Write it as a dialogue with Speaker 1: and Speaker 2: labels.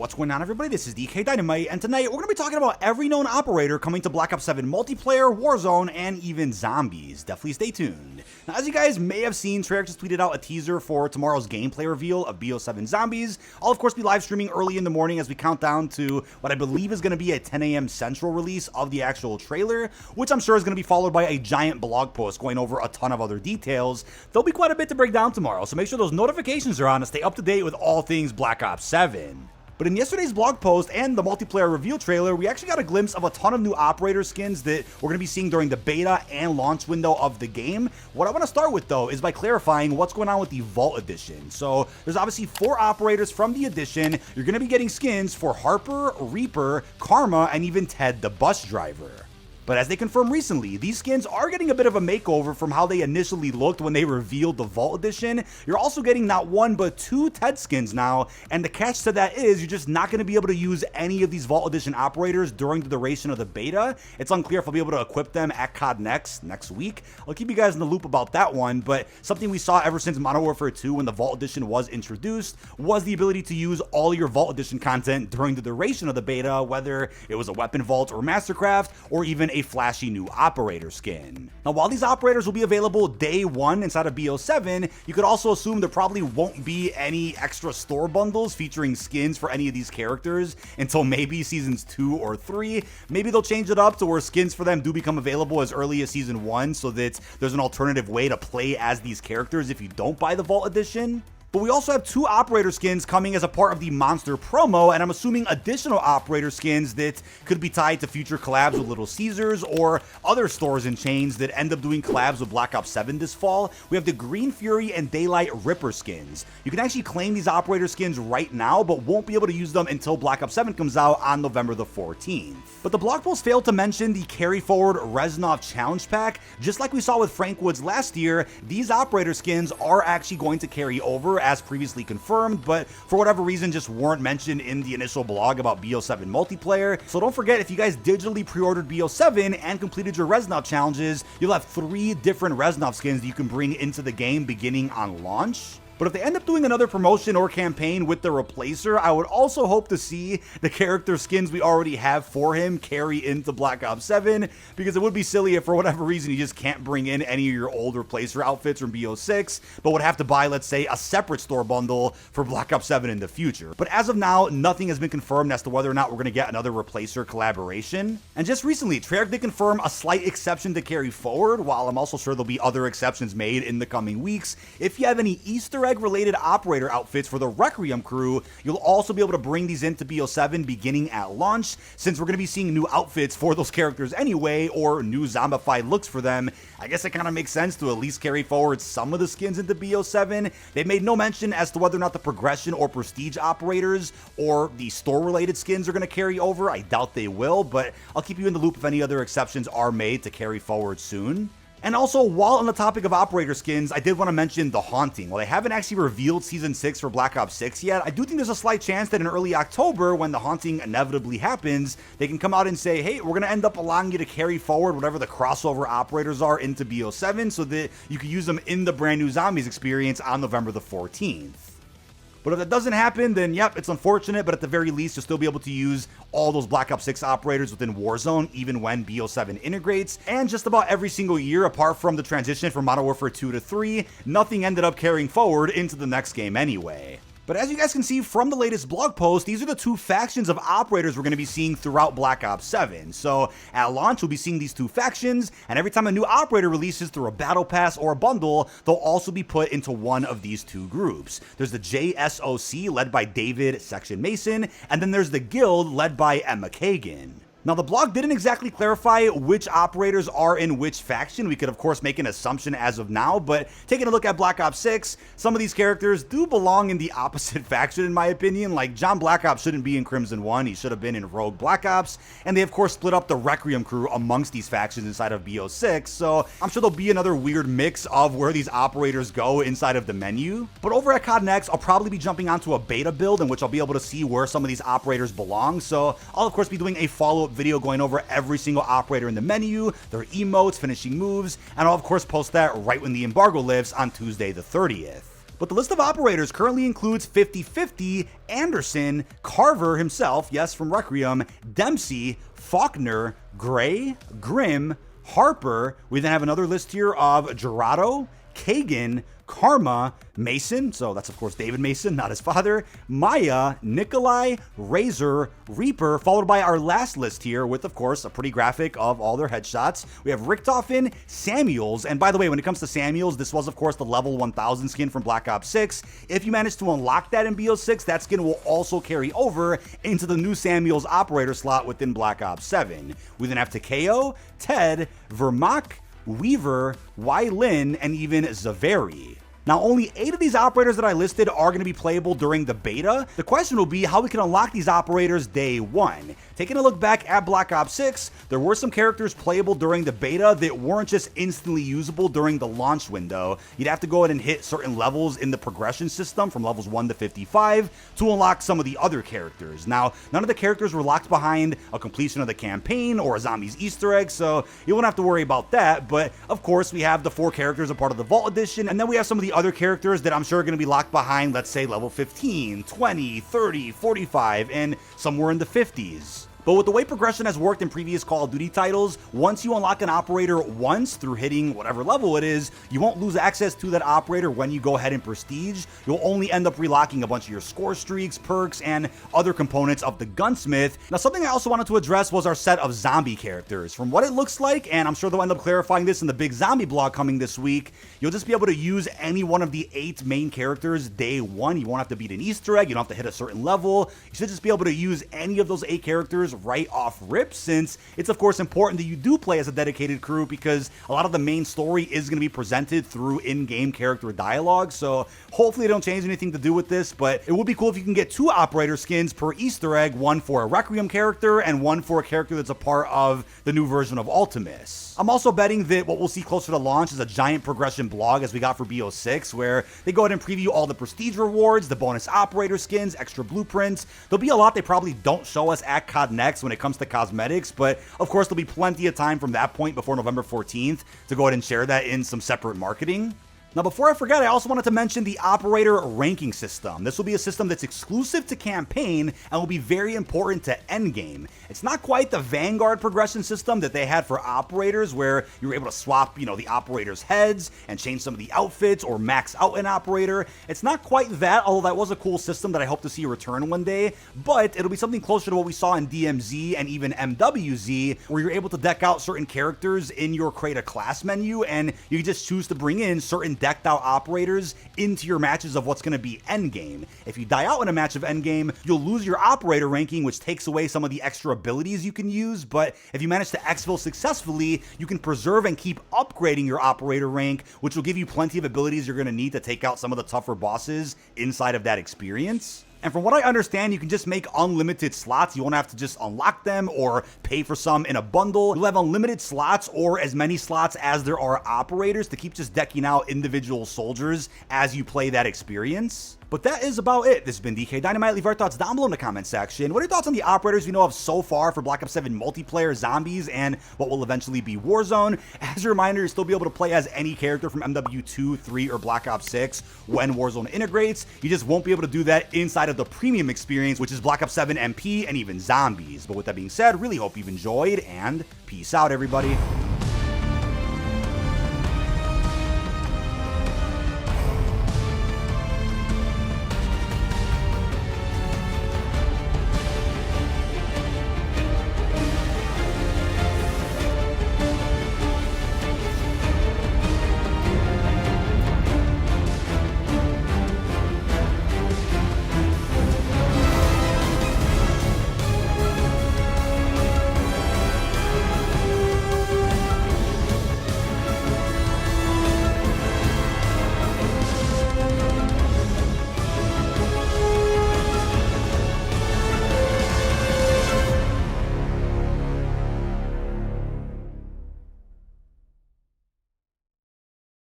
Speaker 1: What's going on, everybody? This is dkdynamite, and tonight we're going to be talking about every known operator coming to Black Ops 7 multiplayer, Warzone, and even zombies. Definitely stay tuned. Now, as you guys may have seen, Treyarch just tweeted out a teaser for tomorrow's gameplay reveal of BO7 Zombies. I'll, of course, be live streaming early in the morning as we count down to what I believe is going to be a 10 a.m. Central release of the actual trailer, which I'm sure is going to be followed by a giant blog post going over a ton of other details. There'll be quite a bit to break down tomorrow, so make sure those notifications are on to stay up to date with all things Black Ops 7. But in yesterday's blog post and the multiplayer reveal trailer, we actually got a glimpse of a ton of new operator skins that we're going to be seeing during the beta and launch window of the game. What I want to start with, though, is by clarifying what's going on with the Vault Edition. So there's obviously 4 operators from the edition. You're going to be getting skins for Harper, Reaper, Karma, and even Ted the bus driver. But as they confirmed recently, these skins are getting a bit of a makeover from how they initially looked when they revealed the Vault Edition. You're also getting not 1 but 2 Ted skins now, and the catch to that is you're just not going to be able to use any of these Vault Edition operators during the duration of the beta. It's unclear if I'll be able to equip them at COD next week. I'll keep you guys in the loop about that one, but something we saw ever since Modern Warfare 2 when the Vault Edition was introduced was the ability to use all your Vault Edition content during the duration of the beta, whether it was a weapon vault or mastercraft, or even a flashy new operator skin. Now, while these operators will be available day 1 inside of BO7, you could also assume there probably won't be any extra store bundles featuring skins for any of these characters until maybe seasons 2 or 3. Maybe they'll change it up to where skins for them do become available as early as season 1 so that there's an alternative way to play as these characters if you don't buy the Vault Edition. But we also have 2 operator skins coming as a part of the Monster promo, and I'm assuming additional operator skins that could be tied to future collabs with Little Caesars or other stores and chains that end up doing collabs with Black Ops 7 this fall. We have the Green Fury and Daylight Ripper skins. You can actually claim these operator skins right now, but won't be able to use them until Black Ops 7 comes out on November the 14th. But the blog post failed to mention the Carry Forward Reznov Challenge Pack. Just like we saw with Frank Woods last year, these operator skins are actually going to carry over as previously confirmed, but for whatever reason just weren't mentioned in the initial blog about BO7 multiplayer. So don't forget, if you guys digitally pre-ordered BO7 and completed your Reznov challenges, you'll have 3 different Reznov skins that you can bring into the game beginning on launch. But if they end up doing another promotion or campaign with the replacer, I would also hope to see the character skins we already have for him carry into Black Ops 7, because it would be silly if for whatever reason you just can't bring in any of your old replacer outfits from BO6, but would have to buy, let's say, a separate store bundle for Black Ops 7 in the future. But as of now, nothing has been confirmed as to whether or not we're going to get another replacer collaboration. And just recently, Treyarch did confirm a slight exception to carry forward, while I'm also sure there'll be other exceptions made in the coming weeks. If you have any Easter egg related operator outfits for the Requiem crew, you'll also be able to bring these into BO7 beginning at launch, since we're going to be seeing new outfits for those characters anyway, or new zombified looks for them. I guess it kind of makes sense to at least carry forward some of the skins into BO7. They made no mention as to whether or not the progression or prestige operators or the store related skins are going to carry over. I doubt they will, but I'll keep you in the loop if any other exceptions are made to carry forward soon. And also, while on the topic of operator skins, I did want to mention The Haunting. While they haven't actually revealed Season 6 for Black Ops 6 yet, I do think there's a slight chance that in early October, when The Haunting inevitably happens, they can come out and say, hey, we're going to end up allowing you to carry forward whatever the crossover operators are into BO7 so that you can use them in the brand new Zombies experience on November the 14th. But if that doesn't happen, then yep, it's unfortunate, but at the very least, you'll still be able to use all those Black Ops 6 operators within Warzone, even when BO7 integrates. And just about every single year, apart from the transition from Modern Warfare 2 to 3, nothing ended up carrying forward into the next game anyway. But as you guys can see from the latest blog post, these are the 2 factions of operators we're going to be seeing throughout Black Ops 7. So at launch, we'll be seeing these 2 factions, and every time a new operator releases through a battle pass or a bundle, they'll also be put into one of these 2 groups. There's the JSOC, led by David Section Mason, and then there's the Guild, led by Emma Kagan. Now, the blog didn't exactly clarify which operators are in which faction. We could, of course, make an assumption as of now, but taking a look at Black Ops 6, some of these characters do belong in the opposite faction, in my opinion. Like, John Black Ops shouldn't be in Crimson 1. He should have been in Rogue Black Ops. And they, of course, split up the Requiem crew amongst these factions inside of BO6. So I'm sure there'll be another weird mix of where these operators go inside of the menu. But over at COD Next, I'll probably be jumping onto a beta build in which I'll be able to see where some of these operators belong. So I'll, of course, be doing a follow-up video going over every single operator in the menu, their emotes, finishing moves, and I'll of course post that right when the embargo lifts on Tuesday the 30th. But the list of operators currently includes 50/50, Anderson, Carver himself, yes, from Requiem, Dempsey, Faulkner, Gray, Grimm, Harper. We then have another list here of Gerardo, Kagan, Karma, Mason, so that's of course David Mason, not his father, Maya, Nikolai, Razor, Reaper, followed by our last list here with, of course, a pretty graphic of all their headshots. We have Richtofen, Samuels, and by the way, when it comes to Samuels, this was, of course, the level 1000 skin from Black Ops 6. If you manage to unlock that in BO6, that skin will also carry over into the new Samuels operator slot within Black Ops 7. We then have Takeo, Ted, Vermaak, Weaver, Lin, and even Zaveri. Now, only 8 of these operators that I listed are going to be playable during the beta. The question will be how we can unlock these operators day 1. Taking a look back at Black Ops 6, there were some characters playable during the beta that weren't just instantly usable during the launch window. You'd have to go ahead and hit certain levels in the progression system from levels 1 to 55 to unlock some of the other characters. Now, none of the characters were locked behind a completion of the campaign or a zombies Easter egg, so you won't have to worry about that. But of course, we have the 4 characters a part of the Vault Edition, and then we have some of the other characters that I'm sure are going to be locked behind, let's say level 15, 20, 30, 45, and somewhere in the 50s. But with the way progression has worked in previous Call of Duty titles, once you unlock an operator once through hitting whatever level it is, you won't lose access to that operator when you go ahead and prestige. You'll only end up relocking a bunch of your score streaks, perks, and other components of the gunsmith. Now, something I also wanted to address was our set of zombie characters. From what it looks like, and I'm sure they'll end up clarifying this in the big zombie blog coming this week, you'll just be able to use any one of the 8 main characters day 1. You won't have to beat an Easter egg, you don't have to hit a certain level. You should just be able to use any of those 8 characters right off rip, since it's of course important that you do play as a dedicated crew, because a lot of the main story is going to be presented through in-game character dialogue. So hopefully they don't change anything to do with this, but it would be cool if you can get 2 operator skins per Easter egg, one for a Requiem character and one for a character that's a part of the new version of Ultimus. I'm also betting that what we'll see closer to launch is a giant progression blog as we got for BO6, where they go ahead and preview all the prestige rewards, the bonus operator skins, extra blueprints. There'll be a lot they probably don't show us at COD Next when it comes to cosmetics, but of course there'll be plenty of time from that point before November 14th to go ahead and share that in some separate marketing. Now, before I forget, I also wanted to mention the operator ranking system. This will be a system that's exclusive to campaign and will be very important to endgame. It's not quite the Vanguard progression system that they had for operators, where you were able to swap, the operators' heads and change some of the outfits or max out an operator. It's not quite that, although that was a cool system that I hope to see return one day, but it'll be something closer to what we saw in DMZ and even MWZ, where you're able to deck out certain characters in your create a class menu, and you can just choose to bring in certain decked out operators into your matches of what's going to be endgame. If you die out in a match of endgame, you'll lose your operator ranking, which takes away some of the extra abilities you can use, but if you manage to exfil successfully, you can preserve and keep upgrading your operator rank, which will give you plenty of abilities you're going to need to take out some of the tougher bosses inside of that experience. And from what I understand, you can just make unlimited slots. You won't have to just unlock them or pay for some in a bundle. You'll have unlimited slots, or as many slots as there are operators, to keep just decking out individual soldiers as you play that experience. But that is about it. This has been dkdynamite. Leave your thoughts down below in the comment section. What are your thoughts on the operators we know of so far for Black Ops 7 multiplayer zombies and what will eventually be Warzone? As a reminder, you'll still be able to play as any character from MW2, 3, or Black Ops 6 when Warzone integrates. You just won't be able to do that inside of the premium experience, which is Black Ops 7 MP and even zombies. But with that being said, really hope you've enjoyed, and peace out, everybody.